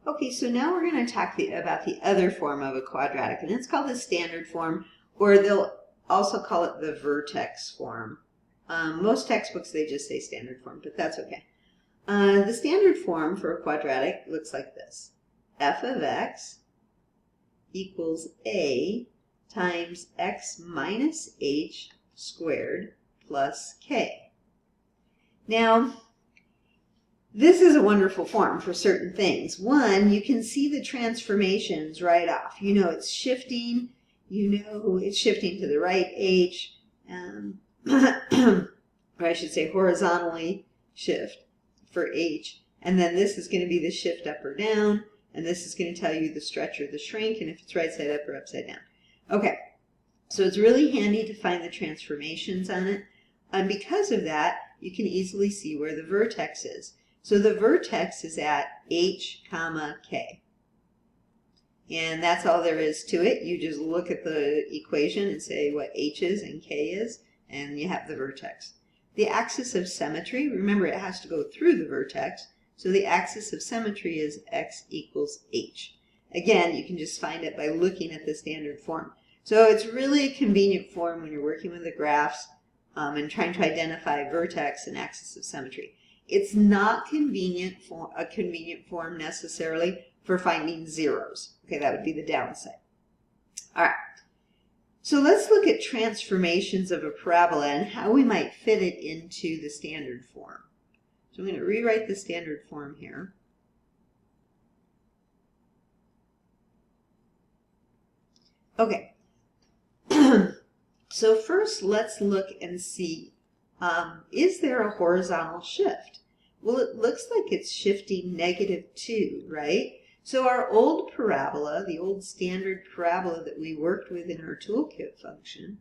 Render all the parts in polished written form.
Okay, so now we're going to talk about the other form of a quadratic, and it's called the standard form, or they'll also call it the vertex form. Most textbooks, they just say standard form, but that's okay. The standard form for a quadratic looks like this. F of x equals a times x minus h squared plus k. Now, this is a wonderful form for certain things. One, you can see the transformations right off. You know it's shifting. You know it's shifting to the right h, or I should say horizontally shift for h. And then this is going to be the shift up or down. And this is going to tell you the stretch or the shrink, and if it's right side up or upside down. Okay, so it's really handy to find the transformations on it. And because of that, you can easily see where the vertex is. So the vertex is at h, comma, k. And that's all there is to it. You just look at the equation and say what h is and k is, and you have the vertex. The axis of symmetry, remember it has to go through the vertex, so the axis of symmetry is x equals h. Again, you can just find it by looking at the standard form. So it's really a convenient form when you're working with the graphs and trying to identify vertex and axis of symmetry. It's not a convenient form necessarily for finding zeros. Okay, that would be the downside. All right, so let's look at transformations of a parabola and how we might fit it into the standard form. So I'm going to rewrite the standard form here. Okay, so first let's look and see, is there a horizontal shift? Well, it looks like it's shifting -2, right? So our old parabola, the old standard parabola that we worked with in our toolkit function,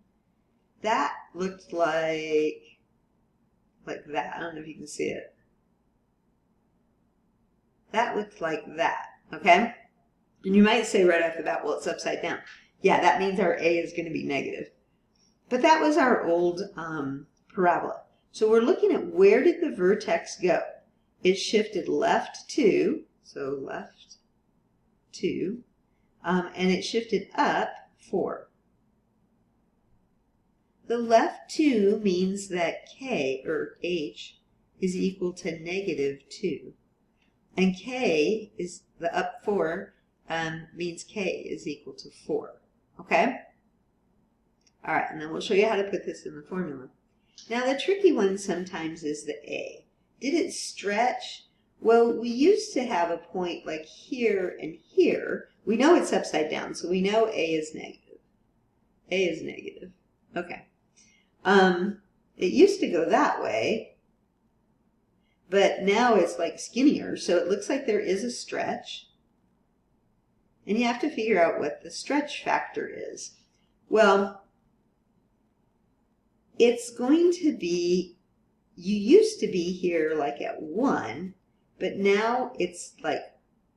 that looked like that. I don't know if you can see it. That looked like that, okay? And you might say right off the bat, well, it's upside down. Yeah, that means our A is going to be negative. But that was our old parabola. So we're looking at where did the vertex go? It shifted left 2, so left 2, and it shifted up 4. The left 2 means that k, or h, is equal to -2. And k is the up 4 means k is equal to 4. Okay? All right, and then we'll show you how to put this in the formula. Now the tricky one sometimes is the a. Did it stretch? Well, we used to have a point like here and here. We know it's upside down, so we know a is negative. A is negative. Okay. It used to go that way, but now it's like skinnier, so it looks like there is a stretch. And you have to figure out what the stretch factor is. Well, it's going to be, you used to be here like at 1, but now it's like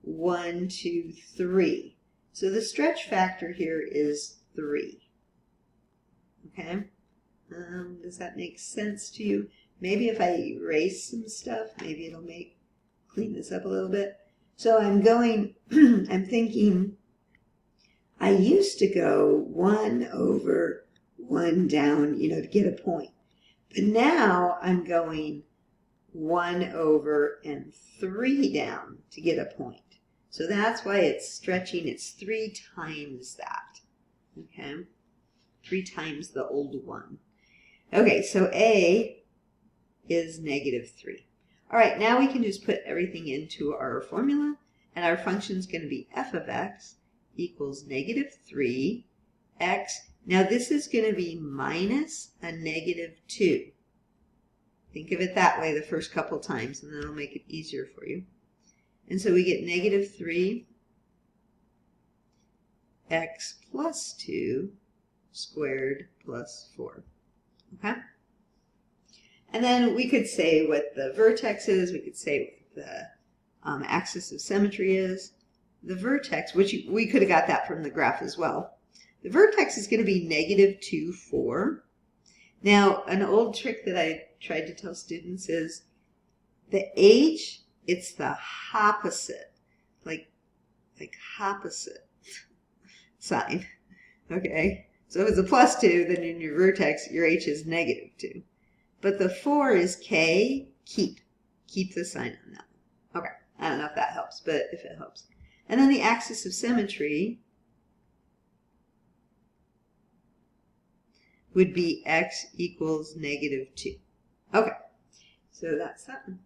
1, 2, 3. So the stretch factor here is 3. Okay? Does that make sense to you? Maybe if I erase some stuff, maybe it'll clean this up a little bit. So I'm thinking, I used to go 1 over 1 down, to get a point. But now I'm going 1 over and 3 down to get a point. So that's why it's stretching. It's 3 times that. Okay? 3 times the old one. Okay, so A is -3. All right, now we can just put everything into our formula, and our function is going to be f of x equals -3 x. Now this is going to be minus a -2. Think of it that way the first couple times, and then it'll make it easier for you. And so we get -3 x plus 2 squared plus 4. Okay? And then we could say what the vertex is. We could say what the axis of symmetry is. The vertex, which we could have got that from the graph as well. The vertex is going to be -2, 4. Now, an old trick that I tried to tell students is the h, it's the opposite. Like like opposite sign. Okay, so if it's a +2, then in your vertex, your h is -2. But the 4 is k, keep the sign on that. Okay, I don't know if that helps, but if it helps. And then the axis of symmetry would be x equals -2. Okay, so that's that one.